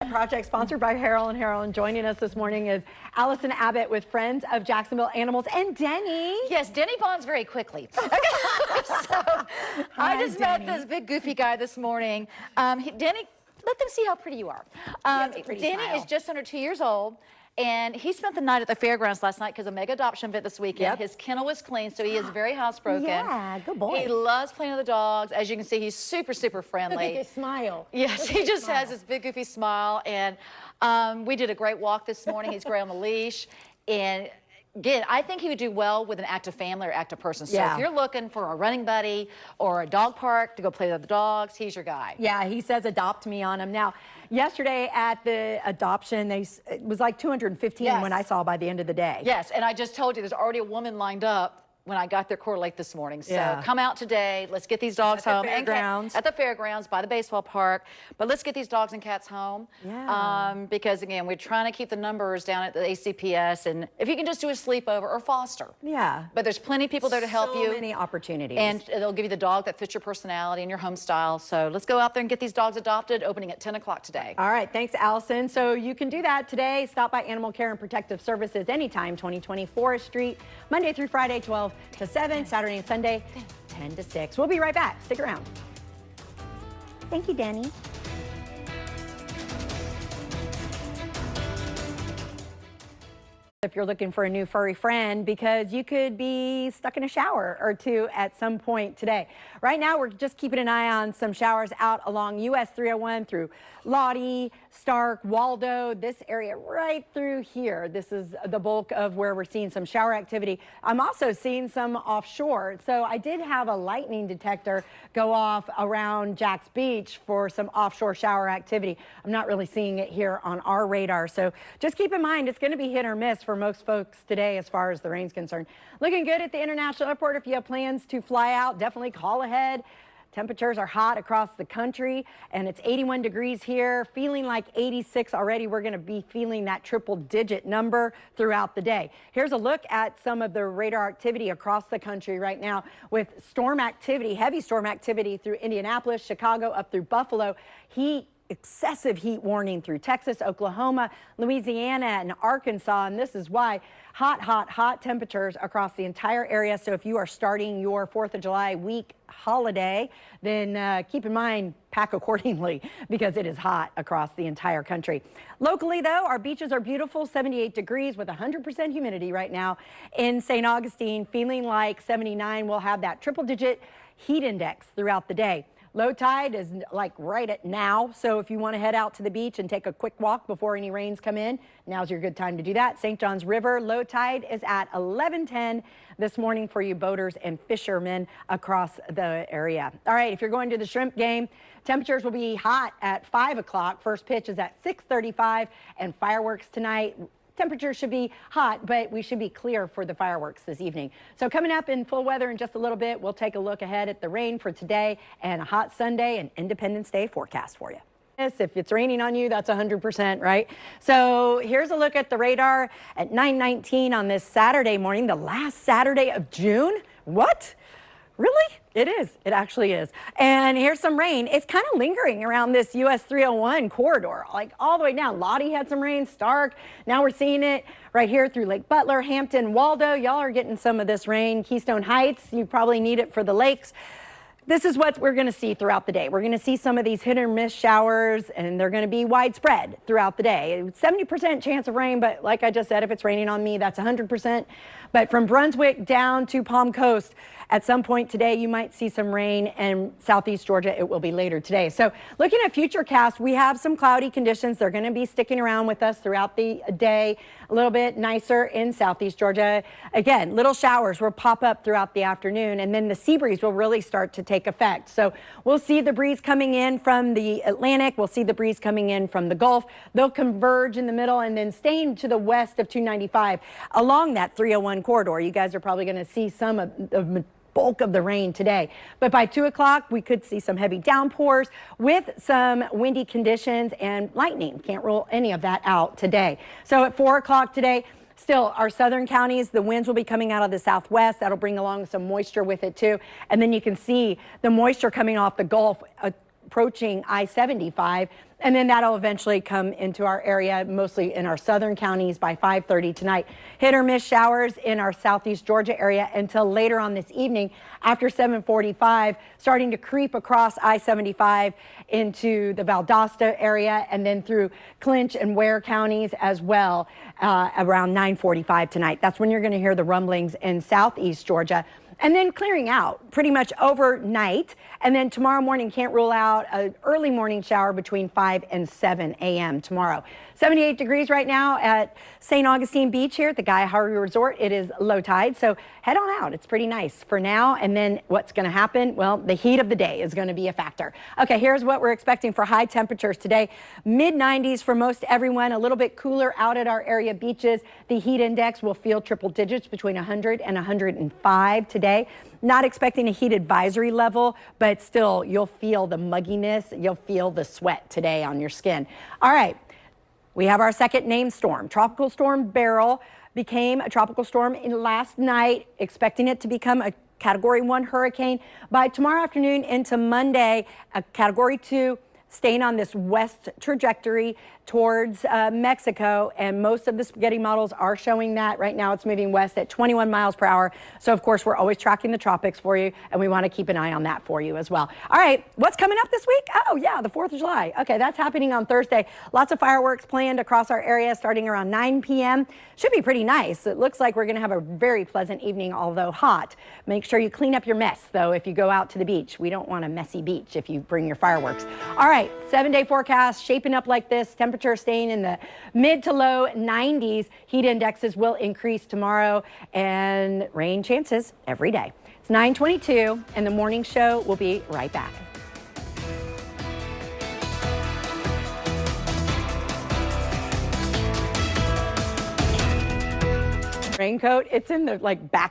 Project, sponsored by Harrell & Harrell. And joining us this morning is Allison Abbott with Friends of Jacksonville Animals and Denny. Yes, Denny bonds very quickly. So, I just met this big goofy guy this morning. Denny, let them see how pretty you are. Denny is just under 2 years old. And he spent the night at the fairgrounds last night because a mega adoption event this weekend. His kennel was clean, so he is very housebroken. Yeah, good boy. He loves playing with the dogs. As you can see, he's super, super friendly. Look at his smile. Yes, he just has this big, goofy smile. And we did a great walk this morning. He's great on the leash. And again, I think he would do well with an active family or active person. So if you're looking for a running buddy or a dog park to go play with the dogs, he's your guy. Yeah, he says adopt me on him. Now, yesterday at the adoption, it was like 215 when I saw by the end of the day. Yes, and I just told you there's already a woman lined up when I got there quarter late this morning. So come out today. Let's get these dogs home. At the fairgrounds, by the baseball park. But let's get these dogs and cats home. Because, again, we're trying to keep the numbers down at the ACPS. And if you can just do a sleepover or foster. But there's plenty of people there to help you. So many opportunities. And they'll give you the dog that fits your personality and your home style. So let's go out there and get these dogs adopted, opening at 10 o'clock today. All right. Thanks, Allison. So you can do that today. Stop by Animal Care and Protective Services anytime, 2020 Forest Street, Monday through Friday, 12 to 7, Saturday and Sunday, 10 to 6. We'll be right back. Stick around. Thank you, Danny. If you're looking for a new furry friend, because you could be stuck in a shower or two at some point today. Right now, we're just keeping an eye on some showers out along US 301 through Lottie, Stark, Waldo, this area right through here. This is the bulk of where we're seeing some shower activity. I'm also seeing some offshore. So I did have a lightning detector go off around Jack's Beach for some offshore shower activity. I'm not really seeing it here on our radar. So just keep in mind, it's going to be hit or miss for most folks today as far as the rain's concerned. Looking good at the International Airport. If you have plans to fly out, definitely call ahead. Temperatures are hot across the country, and it's 81 degrees here, feeling like 86 already. We're going to be feeling that triple-digit number throughout the day. Here's a look at some of the radar activity across the country right now with storm activity, heavy storm activity through Indianapolis, Chicago, up through Buffalo. Excessive heat warning through Texas, Oklahoma, Louisiana, and Arkansas. And this is why hot temperatures across the entire area. So if you are starting your 4th of July week holiday, then keep in mind, pack accordingly, because it is hot across the entire country. Locally, though, our beaches are beautiful, 78 degrees with 100% humidity right now in St. Augustine, feeling like 79. We'll have that triple-digit heat index throughout the day. Low tide is like right at now, so if you want to head out to the beach and take a quick walk before any rains come in, now's your good time to do that. St. John's River, low tide is at 11:10 this morning for you boaters and fishermen across the area. All right, if you're going to the shrimp game, temperatures will be hot at 5 o'clock. First pitch is at 6:35, and fireworks tonight. Temperatures should be hot, but we should be clear for the fireworks this evening. So coming up in full weather in just a little bit, we'll take a look ahead at the rain for today and a hot Sunday and Independence Day forecast for you. If it's raining on you, that's 100%, right? So here's a look at the radar at 9:19 on this Saturday morning, the last Saturday of June. What? Really? It is. It actually is. And here's some rain. It's kind of lingering around this US 301 corridor, like all the way down. Lottie had some rain, Stark. Now we're seeing it right here through Lake Butler, Hampton, Waldo. Y'all are getting some of this rain. Keystone Heights, you probably need it for the lakes. This is what we're going to see throughout the day. We're going to see some of these hit or miss showers, and they're going to be widespread throughout the day. 70% chance of rain, but like I just said, if it's raining on me, that's 100%. But from Brunswick down to Palm Coast, at some point today, you might see some rain, and southeast Georgia, it will be later today. So looking at Futurecast, we have some cloudy conditions. They're going to be sticking around with us throughout the day. A little bit nicer in southeast Georgia. Again, little showers will pop up throughout the afternoon, and then the sea breeze will really start to take effect. So we'll see the breeze coming in from the Atlantic. We'll see the breeze coming in from the Gulf. They'll converge in the middle and then staying to the west of 295 along that 301 corridor. You guys are probably going to see some of the bulk of the rain today. But by 2 o'clock, we could see some heavy downpours with some windy conditions and lightning. Can't rule any of that out today. So at 4 o'clock today, still our southern counties, the winds will be coming out of the southwest. That'll bring along some moisture with it too. And then you can see the moisture coming off the Gulf approaching I-75 and then that'll eventually come into our area, mostly in our southern counties by 5:30 tonight. Hit or miss showers in our southeast Georgia area until later on this evening after 7:45, starting to creep across I-75 into the Valdosta area and then through Clinch and Ware counties as well around 9:45 tonight. That's when you're going to hear the rumblings in southeast Georgia. And then clearing out pretty much overnight. And then tomorrow morning, can't rule out an early morning shower between 5 and 7 a.m. tomorrow. 78 degrees right now at St. Augustine Beach here at the Guy-Harvey Resort. It is low tide, so head on out. It's pretty nice for now. And then what's going to happen? Well, the heat of the day is going to be a factor. Okay, here's what we're expecting for high temperatures today. Mid-90s for most everyone, a little bit cooler out at our area beaches. The heat index will feel triple digits between 100 and 105 today. Not expecting a heat advisory level, but still you'll feel the mugginess. You'll feel the sweat today on your skin. All right. We have our second named storm. Tropical Storm Beryl became a tropical storm last night, expecting it to become a Category 1 hurricane by tomorrow afternoon into Monday, a Category 2, staying on this west trajectory towards Mexico, and most of the spaghetti models are showing that. Right now it's moving west at 21 miles per hour. So of course we're always tracking the tropics for you, and we want to keep an eye on that for you as well. All right, what's coming up this week? Oh yeah, the 4th of July. Okay, that's happening on Thursday. Lots of fireworks planned across our area starting around 9 p.m. Should be pretty nice. It looks like we're going to have a very pleasant evening, although hot. Make sure you clean up your mess though if you go out to the beach. We don't want a messy beach if you bring your fireworks. All right, 7-day forecast shaping up like this. Temperature staying in the mid to low 90s. Heat indexes will increase tomorrow, and rain chances every day. It's 9:22, and the morning show will be right back. Raincoat, it's in the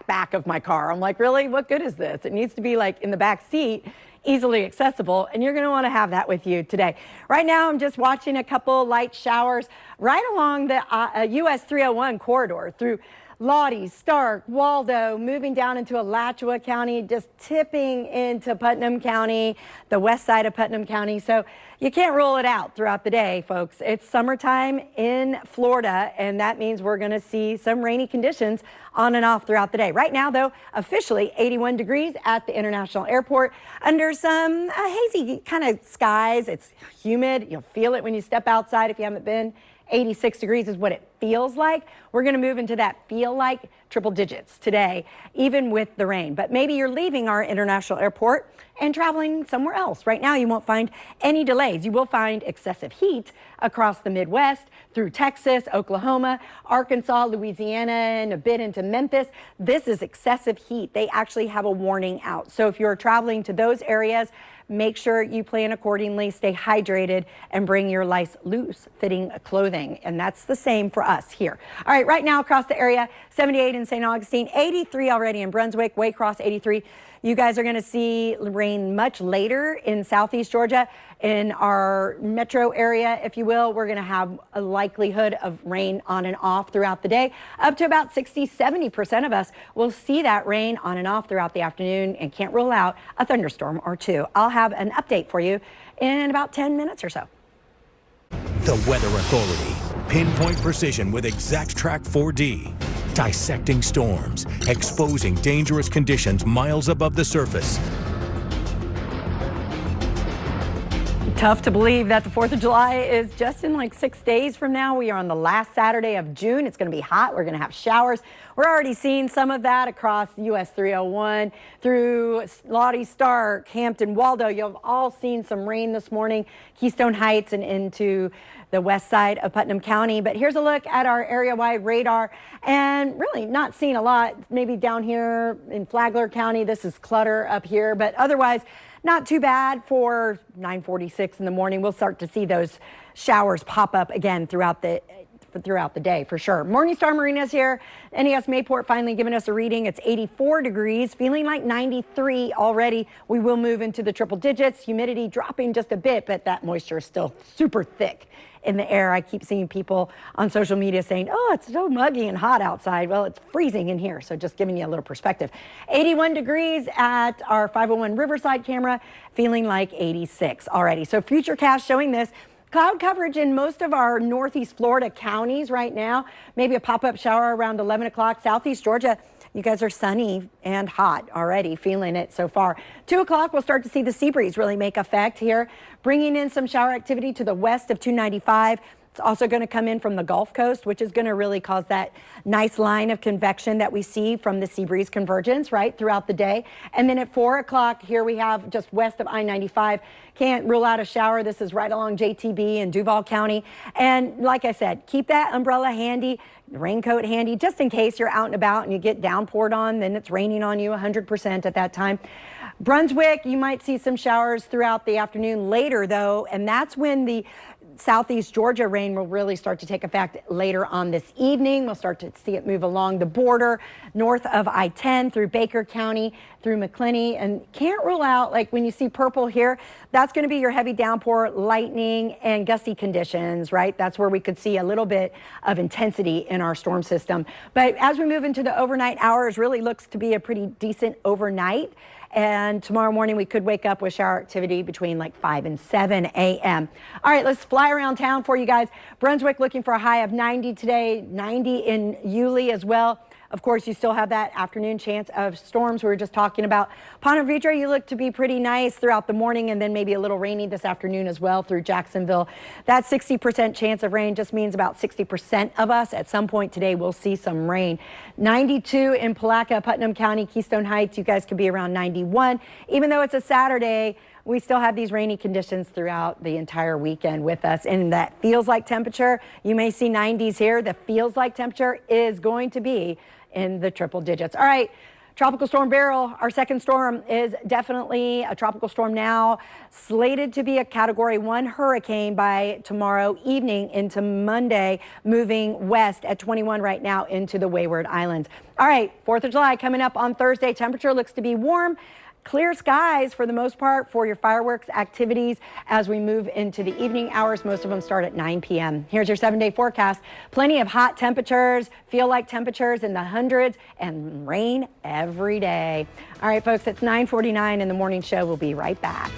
back of my car. I'm like, really? What good is this? It needs to be like in the back seat, easily accessible, and you're going to want to have that with you today. Right now, I'm just watching a couple light showers right along the US 301 corridor through Lottie, Stark, Waldo, moving down into Alachua County, just tipping into Putnam County, the west side of Putnam County. So you can't rule it out throughout the day, folks. It's summertime in Florida, and that means we're going to see some rainy conditions on and off throughout the day. Right now, though, officially 81 degrees at the International Airport under some hazy kind of skies. It's humid. You'll feel it when you step outside if you haven't been. 86 degrees is what it feels like. We're going to move into that feel like triple digits today, even with the rain. But maybe you're leaving our international airport and traveling somewhere else. Right now, you won't find any delays. You will find excessive heat across the Midwest, through Texas, Oklahoma, Arkansas, Louisiana, and a bit into Memphis. This is excessive heat. They actually have a warning out. So if you're traveling to those areas, make sure you plan accordingly, stay hydrated, and bring your loose-fitting clothing. And that's the same for us here. All right, right now across the area, 78 in St. Augustine, 83 already in Brunswick, Waycross 83. You guys are going to see rain much later in southeast Georgia. In our metro area, if you will, we're going to have a likelihood of rain on and off throughout the day. Up to about 60-70% of us will see that rain on and off throughout the afternoon, and can't rule out a thunderstorm or two. I'll have an update for you in about 10 minutes or so. The Weather Authority. Pinpoint precision with Exact Track 4D. Dissecting storms, exposing dangerous conditions miles above the surface. Tough to believe that the 4th of July is just in like 6 days from now. We are on the last Saturday of June. It's going to be hot. We're going to have showers. We're already seeing some of that across US 301 through Lottie, Stark, Hampton, Waldo. You've all seen some rain this morning, Keystone Heights and into the west side of Putnam County. But here's a look at our area-wide radar, and really not seeing a lot. Maybe down here in Flagler County, this is clutter up here, but otherwise not too bad for 9:46 in the morning. We'll start to see those showers pop up again throughout the day for sure. Morningstar Marina's here. NES Mayport finally giving us a reading. It's 84 degrees, feeling like 93 already. We will move into the triple digits. Humidity dropping just a bit, but that moisture is still super thick in the air. I keep seeing people on social media saying, oh, it's so muggy and hot outside. Well, it's freezing in here, so just giving you a little perspective. 81 degrees at our 501 Riverside camera, feeling like 86 already. So Futurecast showing this. Cloud coverage in most of our northeast Florida counties right now. Maybe a pop-up shower around 11 o'clock. Southeast Georgia, you guys are sunny and hot already, feeling it so far. 2 o'clock, we'll start to see the sea breeze really make effect here, bringing in some shower activity to the west of 295. It's also going to come in from the Gulf Coast, which is going to really cause that nice line of convection that we see from the sea breeze convergence right throughout the day. And then at 4 o'clock, here we have just west of I-95. Can't rule out a shower. This is right along JTB in Duval County. And like I said, keep that umbrella handy, raincoat handy, just in case you're out and about and you get downpoured on, then it's raining on you 100% at that time. Brunswick, you might see some showers throughout the afternoon later, though, and that's when the southeast Georgia rain will really start to take effect later on this evening. We'll start to see it move along the border north of I-10 through Baker County, through McClenny, and can't rule out, like when you see purple here, that's going to be your heavy downpour, lightning, and gusty conditions, right? That's where we could see a little bit of intensity in our storm system. But as we move into the overnight hours, really looks to be a pretty decent overnight. And tomorrow morning, we could wake up with shower activity between like 5 and 7 a.m. All right, let's fly around town for you guys. Brunswick looking for a high of 90 today, 90 in Yulee as well. Of course, you still have that afternoon chance of storms we were just talking about. Ponte Vedra, you look to be pretty nice throughout the morning and then maybe a little rainy this afternoon as well through Jacksonville. That 60% chance of rain just means about 60% of us at some point today will see some rain. 92 in Palatka, Putnam County, Keystone Heights. You guys could be around 91. Even though it's a Saturday, we still have these rainy conditions throughout the entire weekend with us. And that feels like temperature, you may see 90s here. The feels like temperature is going to be in the triple digits. All right, Tropical Storm Beryl, our second storm, is definitely a tropical storm now, slated to be a Category 1 hurricane by tomorrow evening into Monday, moving west at 21 right now into the Wayward Islands. All right, 4th of July coming up on Thursday. Temperature looks to be warm. Clear skies for the most part for your fireworks activities as we move into the evening hours. Most of them start at 9 p.m. Here's your 7-day forecast. Plenty of hot temperatures, feel like temperatures in the hundreds, and rain every day. All right, folks, it's 9:49 in the morning show. We'll be right back.